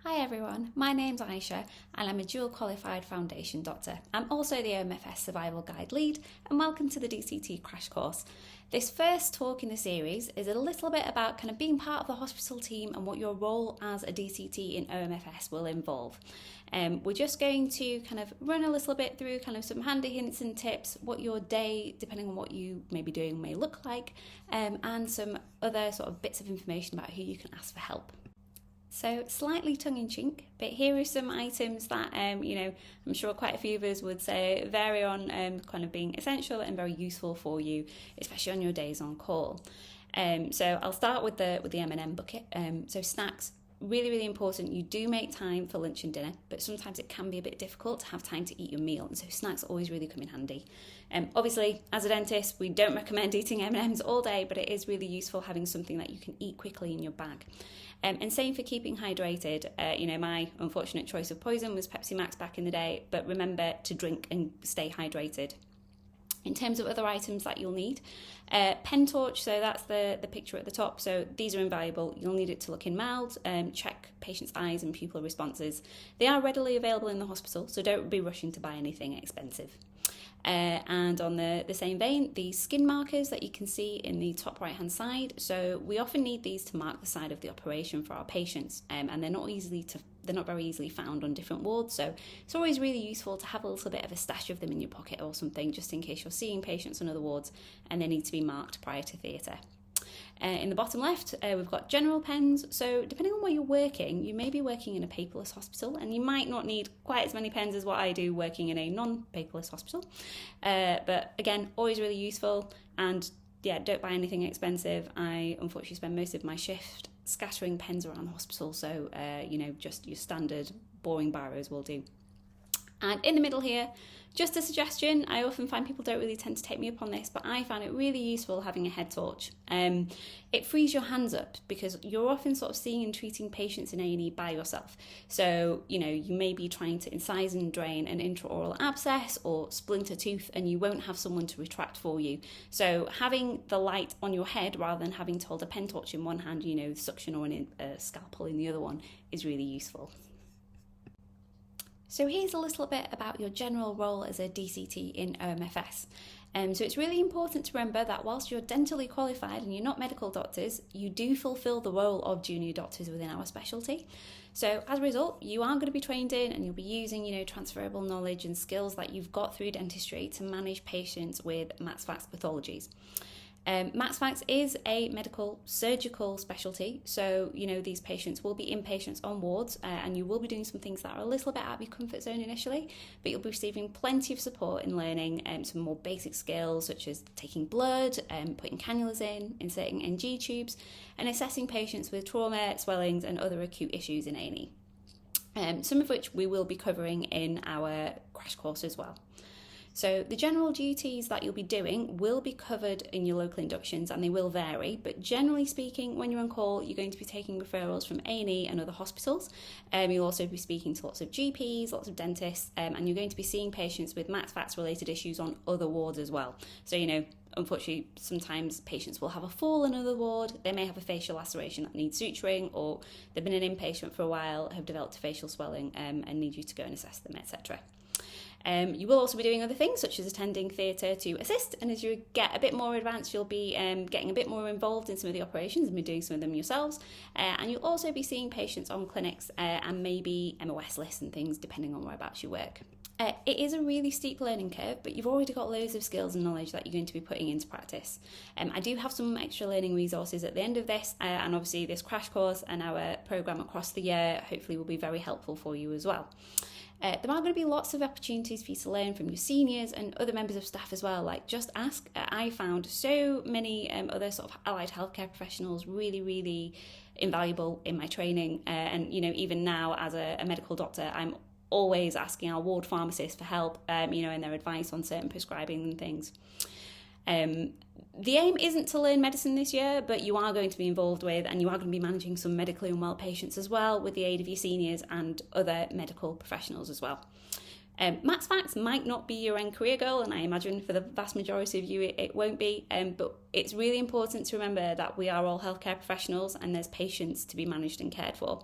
Hi everyone, my name's Aisha and I'm a dual qualified foundation doctor. I'm also the OMFS Survival Guide lead and welcome to the DCT crash course. This first talk in the series is a little bit about kind of being part of the hospital team and what your role as a DCT in OMFS will involve. We're just going to kind of run a little bit through kind of some handy hints and tips, what your day, depending on what you may be doing, may look like, and some other sort of bits of information about who you can ask for help. So slightly tongue-in-cheek, but here are some items that, I'm sure quite a few of us would say vary on kind of being essential and very useful for you, especially on your days on call. So I'll start with the M&M bucket. So snacks, really important. You do make time for lunch and dinner, but sometimes it can be a bit difficult to have time to eat your meal, and so snacks always really come in handy. Obviously, as a dentist, we don't recommend eating M&Ms all day, but it is really useful having something that you can eat quickly in your bag. And same for keeping hydrated. My unfortunate choice of poison was Pepsi Max back in the day, but remember to drink and stay hydrated. In terms of other items that you'll need, pen torch, so that's the picture at the top. So these are invaluable. You'll need it to look in mild, check patients' eyes and pupil responses. They are readily available in the hospital, so don't be rushing to buy anything expensive. And on the same vein, the skin markers that you can see in the top right hand side. So we often need these to mark the side of the operation for our patients, and they're not very easily found on different wards. So it's always really useful to have a little bit of a stash of them in your pocket or something, just in case you're seeing patients on other wards and they need to be marked prior to theatre. In the bottom left, we've got general pens. So depending on where you're working, you may be working in a paperless hospital and you might not need quite as many pens as what I do working in a non-paperless hospital. But again, always really useful. And yeah, don't buy anything expensive. I unfortunately spend most of my shift scattering pens around the hospital. So, just your standard boring biros will do. And in the middle here, just a suggestion, I often find people don't really tend to take me up on this, but I found it really useful having a head torch. It frees your hands up because you're often sort of seeing and treating patients in A&E by yourself. So, you may be trying to incise and drain an intraoral abscess or splint a tooth and you won't have someone to retract for you. So having the light on your head rather than having to hold a pen torch in one hand, suction or a scalpel in the other one is really useful. So here's a little bit about your general role as a DCT in OMFS. So it's really important to remember that whilst you're dentally qualified and you're not medical doctors, you do fulfil the role of junior doctors within our specialty. So as a result, you are going to be trained in and you'll be using, transferable knowledge and skills that you've got through dentistry to manage patients with Max-Fax pathologies. Max-Fax is a medical surgical specialty, so these patients will be inpatients on wards and you will be doing some things that are a little bit out of your comfort zone initially, but you'll be receiving plenty of support in learning some more basic skills such as taking blood, putting cannulas in, inserting NG tubes and assessing patients with trauma, swellings and other acute issues in A&E. Some of which we will be covering in our crash course as well. So the general duties that you'll be doing will be covered in your local inductions and they will vary, but generally speaking, when you're on call, you're going to be taking referrals from A&E and other hospitals. You'll also be speaking to lots of GPs, lots of dentists, and you're going to be seeing patients with Max-Fax related issues on other wards as well. So, unfortunately, sometimes patients will have a fall in another ward, they may have a facial laceration that needs suturing, or they've been an inpatient for a while, have developed a facial swelling and need you to go and assess them, etc. You will also be doing other things such as attending theatre to assist, and as you get a bit more advanced you'll be getting a bit more involved in some of the operations and be doing some of them yourselves, and you'll also be seeing patients on clinics and maybe MOS lists and things depending on whereabouts you work. It is a really steep learning curve, but you've already got loads of skills and knowledge that you're going to be putting into practice. I do have some extra learning resources at the end of this, and obviously this crash course and our programme across the year hopefully will be very helpful for you as well. There are going to be lots of opportunities for you to learn from your seniors and other members of staff as well. Like, just ask. I found so many other sort of allied healthcare professionals really, really invaluable in my training. And, even now as a medical doctor, I'm always asking our ward pharmacists for help, and their advice on certain prescribing and things. The aim isn't to learn medicine this year, but you are going to be involved with and you are going to be managing some medically unwell patients as well with the aid of your seniors and other medical professionals as well. Max-Fax might not be your end career goal, and I imagine for the vast majority of you it won't be, but it's really important to remember that we are all healthcare professionals and there's patients to be managed and cared for.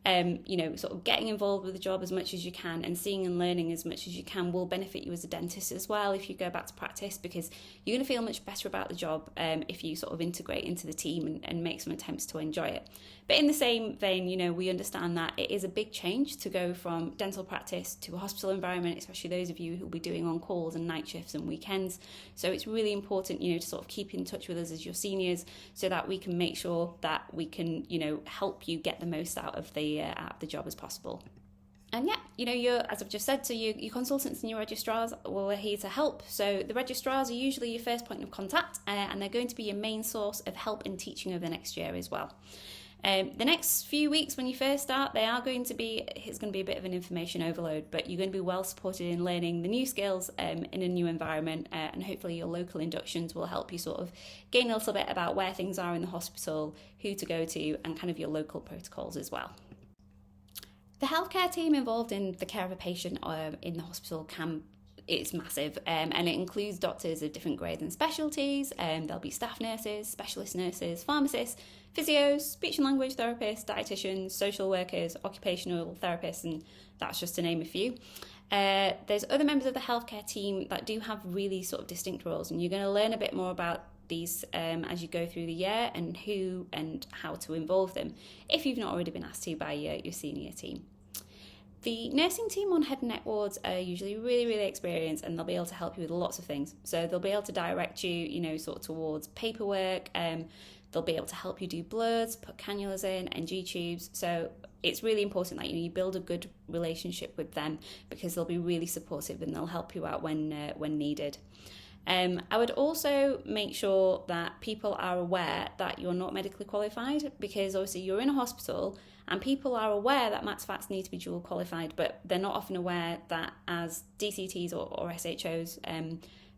Sort of getting involved with the job as much as you can and seeing and learning as much as you can will benefit you as a dentist as well if you go back to practice, because you're going to feel much better about the job if you sort of integrate into the team and make some attempts to enjoy it. But in the same vein, we understand that it is a big change to go from dental practice to a hospital environment, especially those of you who will be doing on calls and night shifts and weekends. So it's really important, to sort of keep in touch with us as your seniors so that we can make sure that we can, help you get the most out of the job as possible. And you're, as I've just said, so your consultants and your registrars are here to help. So the registrars are usually your first point of contact, and they're going to be your main source of help and teaching over the next year as well. The next few weeks when you first start, it's going to be a bit of an information overload, but you're going to be well supported in learning the new skills in a new environment, and hopefully your local inductions will help you sort of gain a little bit about where things are in the hospital, who to go to, and kind of your local protocols as well. The healthcare team involved in the care of a patient in the hospital it's massive, and it includes doctors of different grades and specialties. There'll be staff nurses, specialist nurses, pharmacists, physios, speech and language therapists, dietitians, social workers, occupational therapists, and that's just to name a few. There's other members of the healthcare team that do have really sort of distinct roles, and you're going to learn a bit more about these as you go through the year and who and how to involve them if you've not already been asked to by your senior team. The nursing team on head and neck wards are usually really, really experienced, and they'll be able to help you with lots of things. So they'll be able to direct you, sort of towards paperwork. They'll be able to help you do bloods, put cannulas in, NG tubes. So it's really important that you build a good relationship with them, because they'll be really supportive and they'll help you out when needed. I would also make sure that people are aware that you're not medically qualified, because obviously you're in a hospital and people are aware that MATSFATs need to be dual qualified, but they're not often aware that as DCTs or SHOs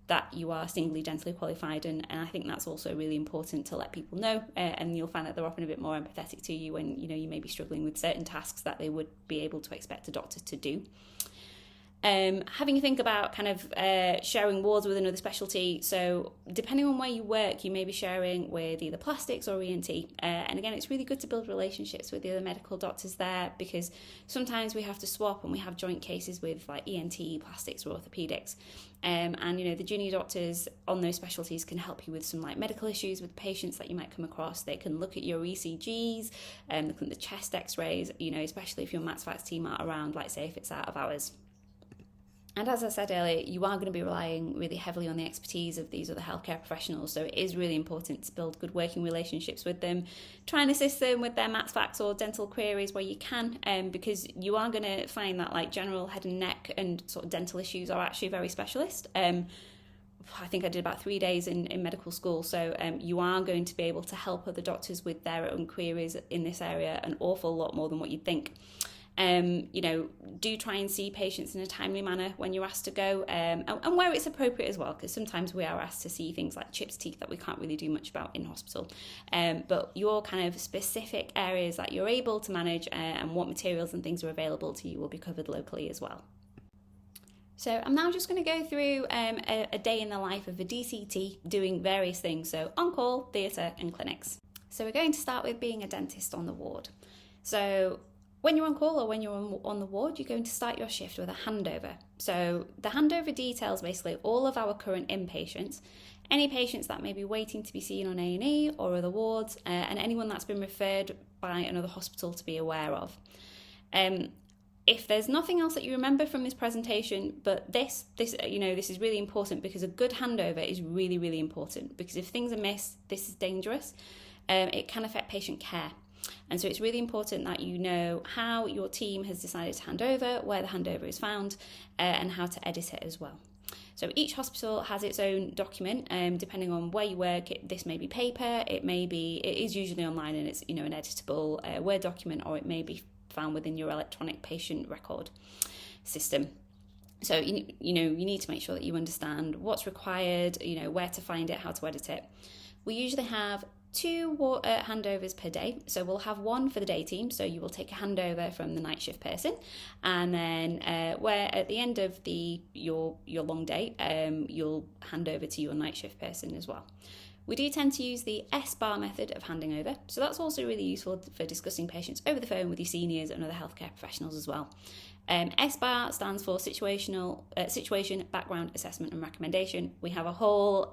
that you are singly dentally qualified, and I think that's also really important to let people know, and you'll find that they're often a bit more empathetic to you when you may be struggling with certain tasks that they would be able to expect a doctor to do. Having a think about kind of sharing wards with another specialty. So depending on where you work, you may be sharing with either plastics or ENT. And again, it's really good to build relationships with the other medical doctors there, because sometimes we have to swap and we have joint cases with like ENT, plastics or orthopedics. And the junior doctors on those specialties can help you with some like medical issues with patients that you might come across. They can look at your ECGs, look at the chest x-rays, especially if your MATSFATs team aren't around, like say if it's out of hours. And as I said earlier, you are going to be relying really heavily on the expertise of these other healthcare professionals, so it is really important to build good working relationships with them. Try and assist them with their MATSFATs or dental queries where you can, because you are going to find that like general head and neck and sort of dental issues are actually very specialist. I think I did about 3 days in medical school, so you are going to be able to help other doctors with their own queries in this area an awful lot more than what you'd think. Do try and see patients in a timely manner when you're asked to go, and where it's appropriate as well, because sometimes we are asked to see things like chips teeth that we can't really do much about in hospital. But your kind of specific areas that you're able to manage and what materials and things are available to you will be covered locally as well. So I'm now just going to go through a day in the life of a DCT doing various things, so on-call, theatre and clinics. So we're going to start with being a dentist on the ward. So when you're on call or when you're on the ward, you're going to start your shift with a handover. So the handover details basically all of our current inpatients, any patients that may be waiting to be seen on A&E or other wards, and anyone that's been referred by another hospital to be aware of. If there's nothing else that you remember from this presentation, but this is really important, because a good handover is really, really important, because if things are missed, this is dangerous. It can affect patient care. And so it's really important that you know how your team has decided to hand over, where the handover is found, and how to edit it as well. So each hospital has its own document, depending on where you work. This may be paper, it is usually online, and it's an editable Word document, or it may be found within your electronic patient record system. So you need to make sure that you understand what's required, where to find it, how to edit it. We usually have 2 handovers per day, so we'll have one for the day team, so you will take a handover from the night shift person, and then where at the end of your long day, you'll hand over to your night shift person as well. We do tend to use the SBAR method of handing over, so that's also really useful for discussing patients over the phone with your seniors and other healthcare professionals as well. SBAR stands for Situation, Background, Assessment and Recommendation. We have a whole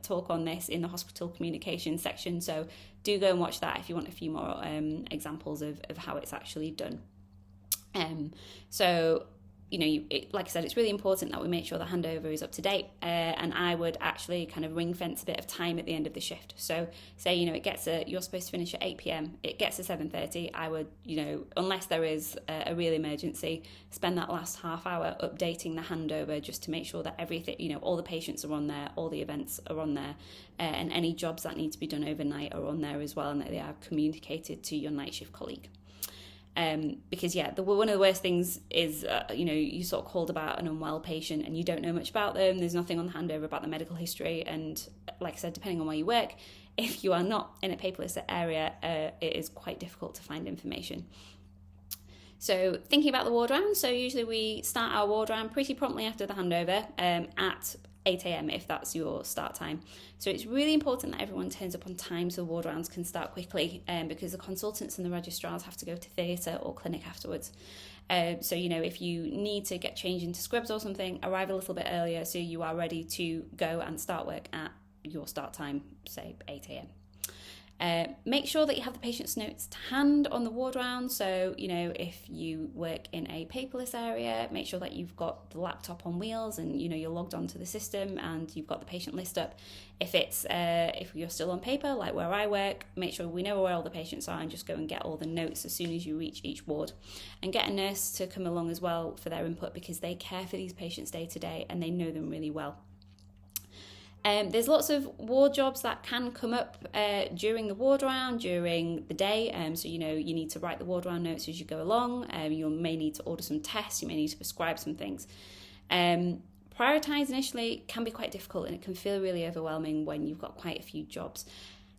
talk on this in the hospital communication section, so do go and watch that if you want a few more examples of how it's actually done. So, like I said, it's really important that we make sure the handover is up to date, and I would actually kind of ring fence a bit of time at the end of the shift. So say, you're supposed to finish at 8 p.m, it gets to 7:30, I would, unless there is a real emergency, spend that last half hour updating the handover just to make sure that everything, all the patients are on there, all the events are on there, and any jobs that need to be done overnight are on there as well, and that they are communicated to your night shift colleague. Because one of the worst things is you sort of called about an unwell patient and you don't know much about them. There's nothing on the handover about the medical history, and like I said, depending on where you work, if you are not in a paperless area, it is quite difficult to find information. So thinking about the ward round, so usually we start our ward round pretty promptly after the handover at 8 a.m. if that's your start time. So it's really important that everyone turns up on time so ward rounds can start quickly, because the consultants and the registrars have to go to theatre or clinic afterwards. So if you need to get changed into scrubs or something, arrive a little bit earlier so you are ready to go and start work at your start time, say 8 a.m. Make sure that you have the patient's notes to hand on the ward round. So, if you work in a paperless area, make sure that you've got the laptop on wheels and, you're logged onto the system and you've got the patient list up. If you're still on paper, like where I work, make sure we know where all the patients are and just go and get all the notes as soon as you reach each ward. And get a nurse to come along as well for their input, because they care for these patients day to day and they know them really well. There's lots of ward jobs that can come up during the ward round, during the day. So, you need to write the ward round notes as you go along. You may need to order some tests. You may need to prescribe some things. Prioritise initially can be quite difficult, and it can feel really overwhelming when you've got quite a few jobs.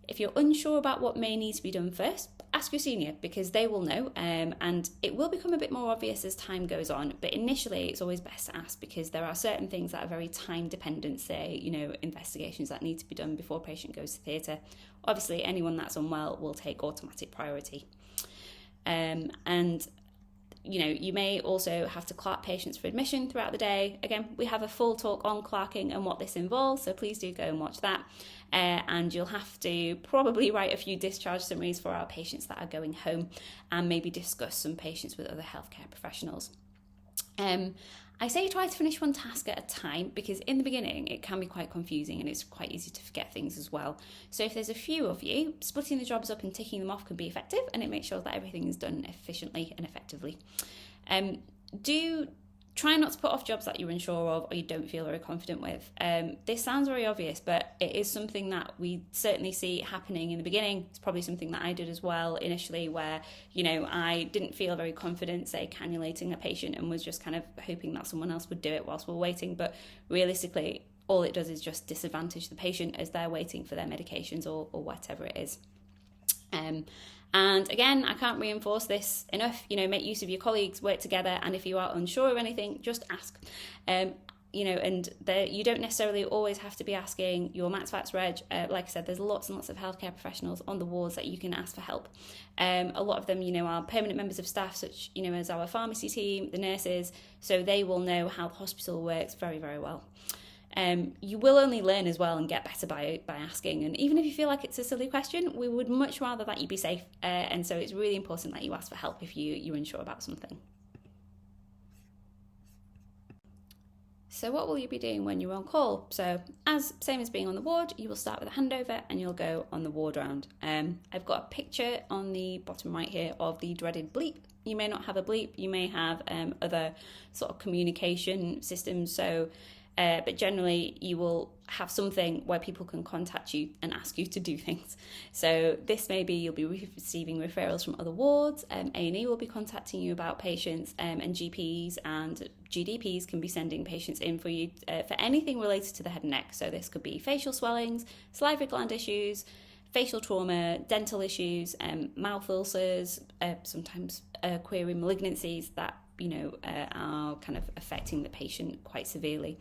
If you're unsure about what may need to be done first, ask your senior, because they will know, and it will become a bit more obvious as time goes on. But initially, it's always best to ask, because there are certain things that are very time dependent, say, investigations that need to be done before a patient goes to theatre. Obviously, anyone that's unwell will take automatic priority. You may also have to clerk patients for admission throughout the day. Again, we have a full talk on clerking and what this involves, so please do go and watch that. And you'll have to probably write a few discharge summaries for our patients that are going home, and maybe discuss some patients with other healthcare professionals. I say try to finish one task at a time, because in the beginning it can be quite confusing and it's quite easy to forget things as well. So if there's a few of you, splitting the jobs up and ticking them off can be effective, and it makes sure that everything is done efficiently and effectively. Do try not to put off jobs that you're unsure of or you don't feel very confident with. This sounds very obvious, but it is something that we certainly see happening in the beginning. It's probably something that I did as well initially, where, I didn't feel very confident, say, cannulating a patient, and was just kind of hoping that someone else would do it whilst we're waiting. But realistically, all it does is just disadvantage the patient as they're waiting for their medications or whatever it is. And again, I can't reinforce this enough, make use of your colleagues, work together, and if you are unsure of anything, just ask. You don't necessarily always have to be asking your MaxFax reg. Like I said, there's lots and lots of healthcare professionals on the wards that you can ask for help. A lot of them, are permanent members of staff, such, as our pharmacy team, the nurses, so they will know how the hospital works very, very well. You will only learn as well and get better by asking, and even if you feel like it's a silly question, we would much rather that you be safe, and so it's really important that you ask for help if you're unsure about something. So what will you be doing when you're on call? So same as being on the ward, you will start with a handover and you'll go on the ward round. I've got a picture on the bottom right here of the dreaded bleep. You may not have a bleep, you may have other sort of communication systems, but generally you will have something where people can contact you and ask you to do things. So this may be you'll be receiving referrals from other wards, A&E will be contacting you about patients, and GPs and GDPs can be sending patients in for you for anything related to the head and neck. So this could be facial swellings, salivary gland issues, facial trauma, dental issues, mouth ulcers, sometimes query malignancies that are kind of affecting the patient quite severely.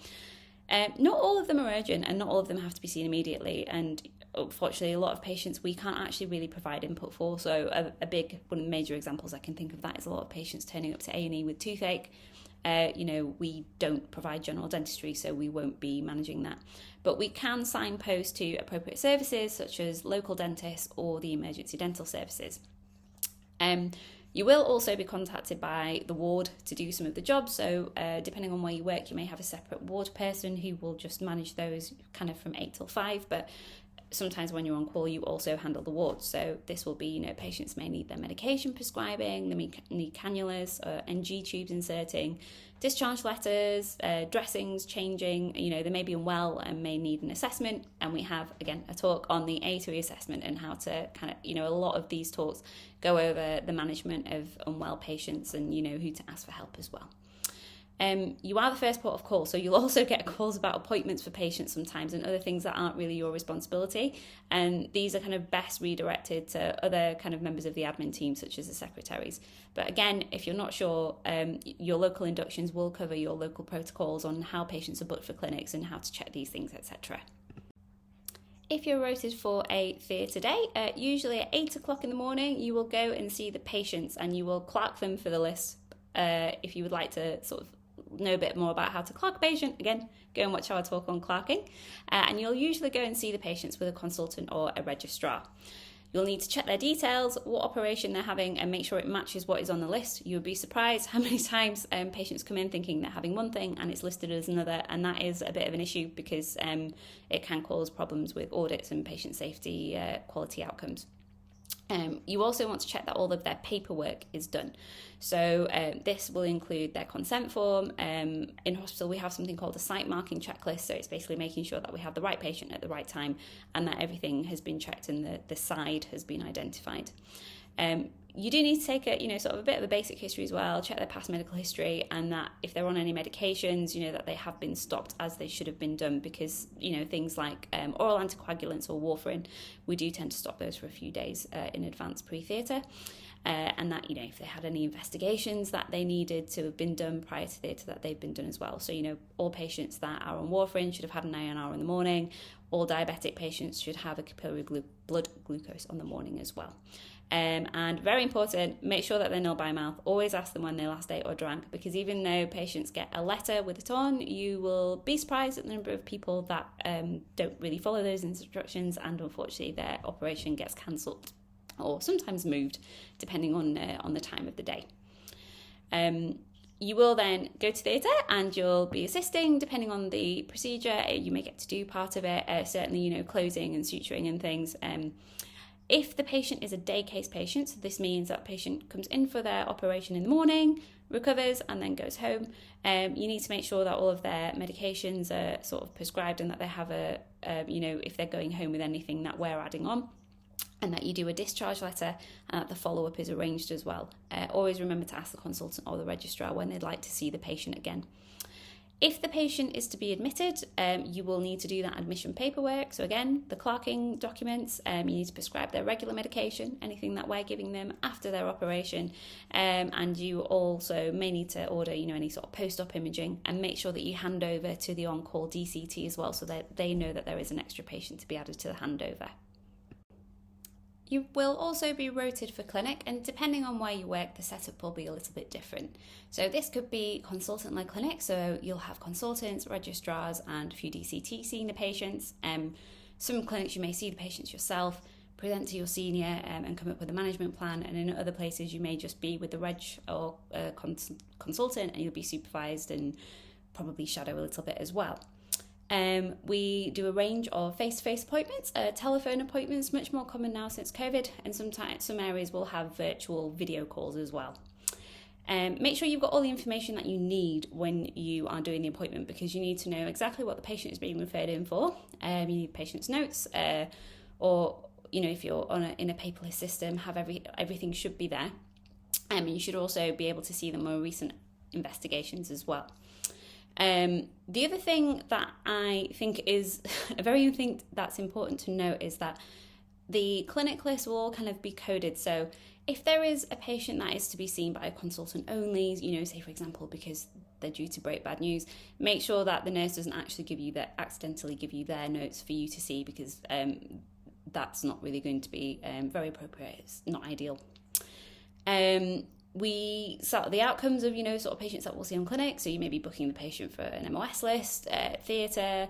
Not all of them are urgent and not all of them have to be seen immediately, and unfortunately, a lot of patients we can't actually really provide input for. So one of the major examples I can think of that is a lot of patients turning up to A&E with toothache. We don't provide general dentistry, so we won't be managing that. But we can signpost to appropriate services such as local dentists or the emergency dental services. You will also be contacted by the ward to do some of the jobs. So depending on where you work, you may have a separate ward person who will just manage those kind of from 8 till 5. But sometimes when you're on call, you also handle the ward. So this will be, patients may need their medication prescribing, they may need cannulas, NG tubes inserting, discharge letters, dressings changing, they may be unwell and may need an assessment. And we have, again, a talk on the A2E assessment and how to kind of, a lot of these talks go over the management of unwell patients and, who to ask for help as well. You are the first port of call, so you'll also get calls about appointments for patients sometimes and other things that aren't really your responsibility. And these are kind of best redirected to other kind of members of the admin team, such as the secretaries. But again, if you're not sure, your local inductions will cover your local protocols on how patients are booked for clinics and how to check these things, etc. If you're rotated for a theatre day, usually at 8 o'clock in the morning, you will go and see the patients and you will clerk them for the list. If you would like to sort of know a bit more about how to clerk a patient, again, go and watch our talk on clerking. And you'll usually go and see the patients with a consultant or a registrar. You'll need to check their details, what operation they're having, and make sure it matches what is on the list. You'll be surprised how many times patients come in thinking they're having one thing and it's listed as another, and that is a bit of an issue because it can cause problems with audits and patient safety quality outcomes. You also want to check that all of their paperwork is done. So this will include their consent form. In hospital, we have something called a site marking checklist. So it's basically making sure that we have the right patient at the right time and that everything has been checked and the side has been identified. You do need to take sort of a bit of a basic history as well, check their past medical history, and that if they're on any medications, that they have been stopped as they should have been done, because, things like oral anticoagulants or warfarin, we do tend to stop those for a few days in advance pre-theatre. And that, if they had any investigations that they needed to have been done prior to theatre, that they've been done as well. So, all patients that are on warfarin should have had an INR in the morning. All diabetic patients should have a capillary blood glucose on the morning as well. And very important, make sure that they're nil by mouth. Always ask them when they last ate or drank, because even though patients get a letter with it on, you will be surprised at the number of people that don't really follow those instructions, and unfortunately their operation gets cancelled or sometimes moved depending on the time of the day. You will then go to theatre and you'll be assisting depending on the procedure. You may get to do part of it, certainly, closing and suturing and things. If the patient is a day case patient, so this means that patient comes in for their operation in the morning, recovers and then goes home, you need to make sure that all of their medications are sort of prescribed and that they have if they're going home with anything that we're adding on, and that you do a discharge letter and that the follow-up is arranged as well. Always remember to ask the consultant or the registrar when they'd like to see the patient again. If the patient is to be admitted, you will need to do that admission paperwork. So again, the clerking documents, you need to prescribe their regular medication, anything that we're giving them after their operation. And you also may need to order, any sort of post-op imaging, and make sure that you hand over to the on-call DCT as well, so that they know that there is an extra patient to be added to the handover. You will also be rotated for clinic, and depending on where you work, the setup will be a little bit different. So this could be consultant-led clinic, so you'll have consultants, registrars, and a few DCT seeing the patients. Some clinics you may see the patients yourself, present to your senior and come up with a management plan, and in other places you may just be with the reg or consultant and you'll be supervised and probably shadow a little bit as well. We do a range of face-to-face appointments, telephone appointments, much more common now since COVID, and sometimes some areas will have virtual video calls as well. Make sure you've got all the information that you need when you are doing the appointment, because you need to know exactly what the patient is being referred in for. You need patient's notes, or if you're in a paperless system, have everything should be there. And you should also be able to see the more recent investigations as well. The other thing that I think is that's important to note is that the clinic list will all kind of be coded. So if there is a patient that is to be seen by a consultant only, say for example, because they're due to break bad news, make sure that the nurse doesn't actually accidentally give you their notes for you to see, because that's not really going to be very appropriate. It's not ideal. We sort of the outcomes of, sort of patients that we'll see on clinic. So you may be booking the patient for an MOS list, theatre.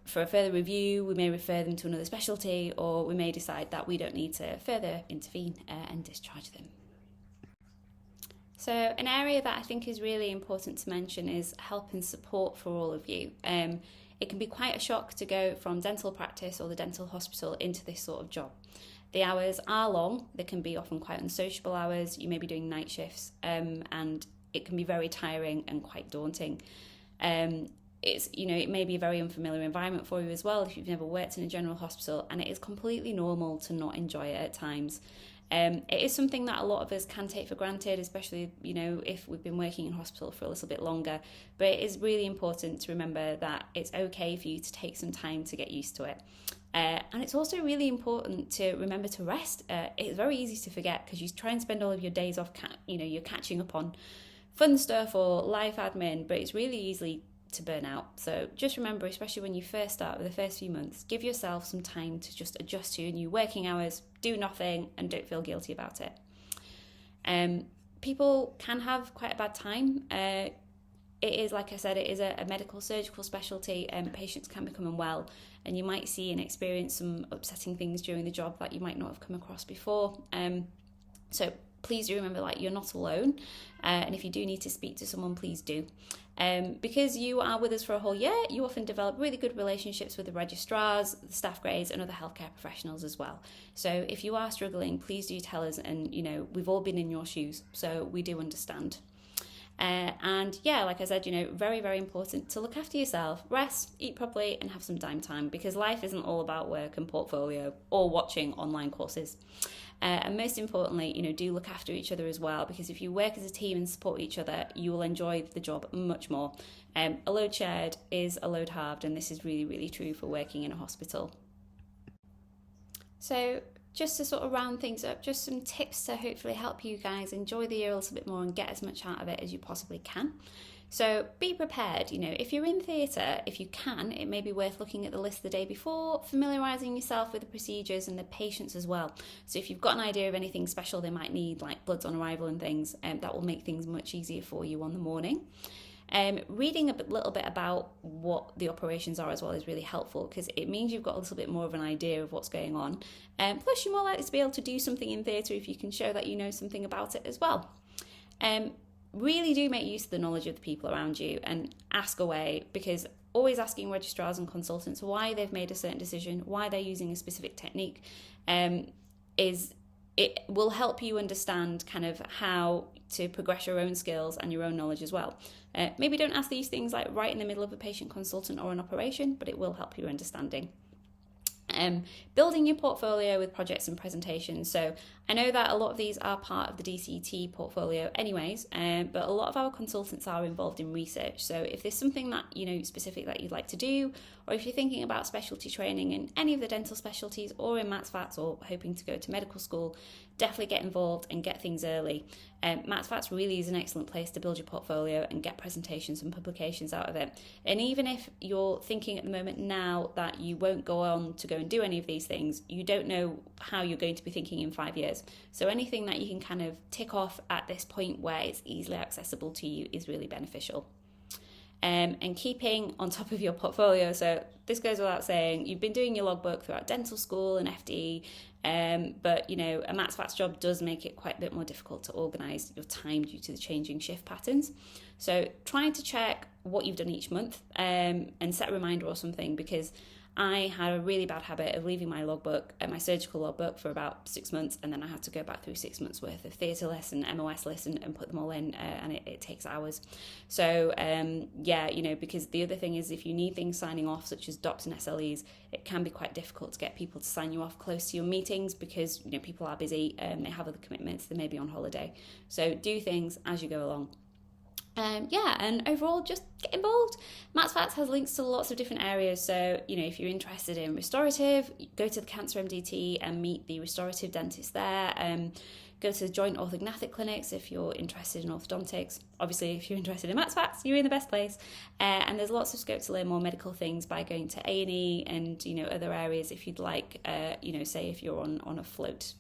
For a further review, we may refer them to another specialty, or we may decide that we don't need to further intervene and discharge them. So an area that I think is really important to mention is help and support for all of you. It can be quite a shock to go from dental practice or the dental hospital into this sort of job. The hours are long. They can be often quite unsociable hours. You may be doing night shifts, and it can be very tiring and quite daunting. It may be a very unfamiliar environment for you as well if you've never worked in a general hospital, and it is completely normal to not enjoy it at times. It is something that a lot of us can take for granted, especially, if we've been working in hospital for a little bit longer. But it is really important to remember that it's okay for you to take some time to get used to it. And it's also really important to remember to rest. It's very easy to forget because you try and spend all of your days off, you're catching up on fun stuff or life admin, but it's really easy to burn out. So just remember, especially when you first start with the first few months, give yourself some time to just adjust to your new working hours, do nothing, and don't feel guilty about it. People can have quite a bad time. It is, like I said, it is a medical surgical specialty, and patients can become unwell, and you might see and experience some upsetting things during the job that you might not have come across before. So please do remember, you're not alone, and if you do need to speak to someone, please do. Because you are with us for a whole year, you often develop really good relationships with the registrars, the staff grades, and other healthcare professionals as well. So if you are struggling, please do tell us, and we've all been in your shoes, so we do understand. And yeah, like I said, very, very important to look after yourself, rest, eat properly, and have some downtime, because life isn't all about work and portfolio or watching online courses. And most importantly, do look after each other as well, because if you work as a team and support each other, you will enjoy the job much more. A load shared is a load halved, and this is really, really true for working in a hospital. So just to sort of round things up, just some tips to hopefully help you guys enjoy the year a little bit more and get as much out of it as you possibly can. So be prepared. If you're in theatre, if you can, it may be worth looking at the list the day before, familiarising yourself with the procedures and the patients as well. So if you've got an idea of anything special they might need, like bloods on arrival and things, that will make things much easier for you on the morning. Reading a little bit about what the operations are as well is really helpful, because it means you've got a little bit more of an idea of what's going on. Plus, you're more likely to be able to do something in theatre if you can show that you know something about it as well. Really do make use of the knowledge of the people around you and ask away, because always asking registrars and consultants why they've made a certain decision, why they're using a specific technique, it will help you understand kind of how to progress your own skills and your own knowledge as well. Maybe don't ask these things right in the middle of a patient consultant or an operation, but it will help your understanding. Building your portfolio with projects and presentations. So I know that a lot of these are part of the DCT portfolio anyways, but a lot of our consultants are involved in research. So if there's something that, specific that you'd like to do, or if you're thinking about specialty training in any of the dental specialties or in MATSFATS or hoping to go to medical school, definitely get involved and get things early. MATSFATS really is an excellent place to build your portfolio and get presentations and publications out of it. And even if you're thinking at the moment now that you won't go on to go and do any of these things, you don't know how you're going to be thinking in 5 years. So anything that you can kind of tick off at this point where it's easily accessible to you is really beneficial. And keeping on top of your portfolio. So this goes without saying, you've been doing your logbook throughout dental school and FD, but a MATSFATS job does make it quite a bit more difficult to organise your time due to the changing shift patterns. So trying to check what you've done each month and set a reminder or something, because I had a really bad habit of leaving my logbook, my surgical logbook, for about 6 months, and then I had to go back through 6 months worth of theatre lists and MOS lists and put them all in, and it takes hours. So because the other thing is, if you need things signing off, such as docs and SLEs, it can be quite difficult to get people to sign you off close to your meetings, because people are busy, they have other commitments, they may be on holiday. So do things as you go along. And overall, just get involved. MATSFATS has links to lots of different areas, so if you're interested in restorative, go to the Cancer MDT and meet the restorative dentist there. Go to joint orthognathic clinics if you're interested in orthodontics. Obviously, if you're interested in maths facts, you're in the best place. And there's lots of scope to learn more medical things by going to A&E and, other areas if you'd like, say if you're on a float.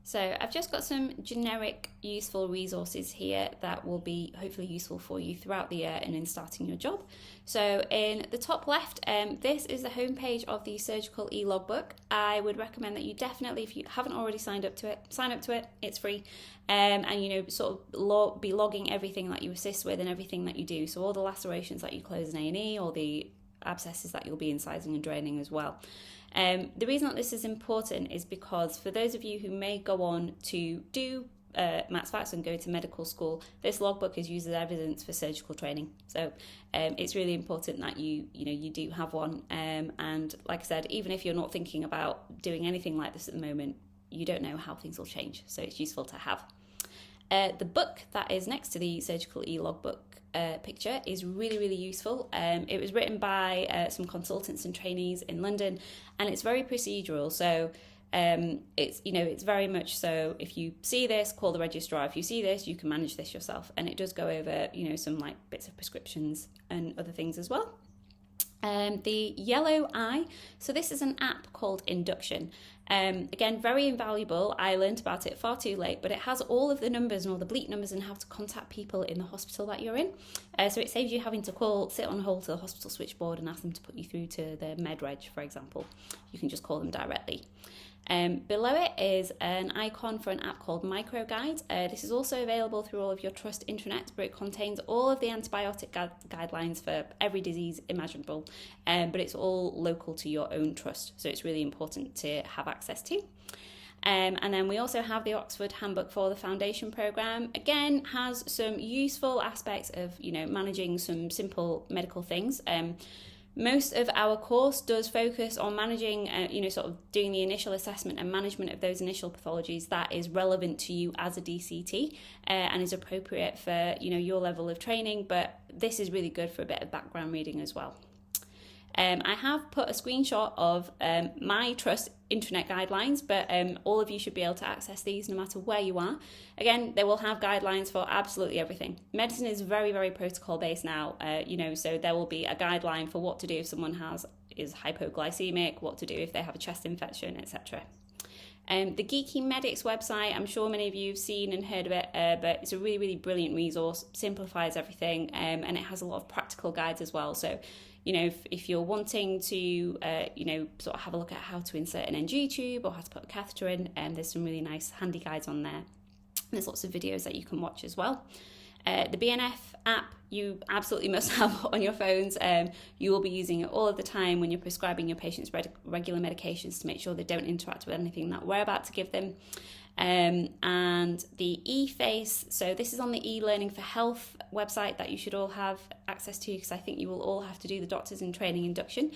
So I've just got some generic useful resources here that will be hopefully useful for you throughout the year and in starting your job. So in the top left, this is the homepage of the surgical e-logbook. I would recommend that you definitely, if you haven't already signed up to it, sign up to it. It's free. And sort of be logging everything that you assist with and everything that you do. So all the lacerations that you close in A&E, or the abscesses that you'll be incising and draining as well. The reason that this is important is because for those of you who may go on to do maths facts and go to medical school, this logbook is used as evidence for surgical training. So it's really important that you do have one. And like I said, even if you're not thinking about doing anything like this at the moment, you don't know how things will change. So it's useful to have. The book that is next to the surgical e-logbook picture is really, really useful. It was written by some consultants and trainees in London, and it's very procedural. So it's very much so, if you see this, call the registrar. If you see this, you can manage this yourself. And it does go over, some like bits of prescriptions and other things as well. The yellow eye, so this is an app called Induction. Again, very invaluable. I learned about it far too late, but it has all of the numbers and all the bleep numbers and how to contact people in the hospital that you're in. So it saves you having to sit on hold to the hospital switchboard and ask them to put you through to the med reg, for example. You can just call them directly. Below it is an icon for an app called MicroGuide. This is also available through all of your trust intranets, but it contains all of the antibiotic guidelines for every disease imaginable, but it's all local to your own trust, so it's really important to have access to. And then we also have the Oxford Handbook for the Foundation Programme. Again, has some useful aspects of, managing some simple medical things. Most of our course does focus on managing, sort of doing the initial assessment and management of those initial pathologies that is relevant to you as a DCT and is appropriate for, your level of training. But this is really good for a bit of background reading as well. I have put a screenshot of my trust intranet guidelines, but all of you should be able to access these no matter where you are. Again, they will have guidelines for absolutely everything. Medicine is very, very protocol based now, so there will be a guideline for what to do if someone is hypoglycemic, what to do if they have a chest infection, etc. The Geeky Medics website, I'm sure many of you have seen and heard of it, but it's a really, really brilliant resource, simplifies everything, and it has a lot of practical guides as well. So, if you're wanting to, sort of have a look at how to insert an NG tube or how to put a catheter in, there's some really nice handy guides on there. There's lots of videos that you can watch as well. The BNF app, you absolutely must have on your phones. You will be using it all of the time when you're prescribing your patients regular medications to make sure they don't interact with anything that we're about to give them. And the eFace, so this is on the eLearning for Health website that you should all have access to, because I think you will all have to do the Doctors in Training induction.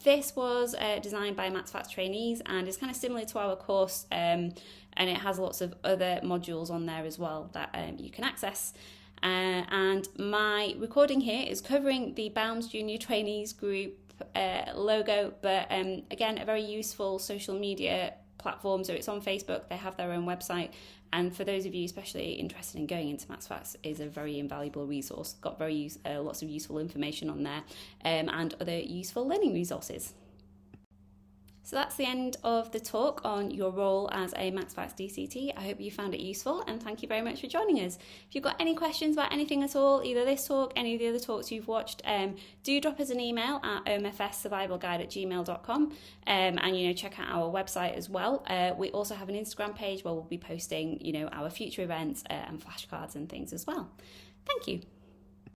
This was designed by Maths Facts trainees and is kind of similar to our course, and it has lots of other modules on there as well that you can access. And my recording here is covering the BALMS Junior Trainees Group logo, but again, a very useful social media platform. So it's on Facebook, they have their own website, and for those of you especially interested in going into Maths Facts, is a very invaluable resource. Got lots of useful information on there, and other useful learning resources. So that's the end of the talk on your role as a Maths Facts DCT. I hope you found it useful, and thank you very much for joining us. If you've got any questions about anything at all, either this talk, any of the other talks you've watched, do drop us an email at omfssurvivalguide@gmail.com, and check out our website as well. We also have an Instagram page where we'll be posting our future events and flashcards and things as well. Thank you.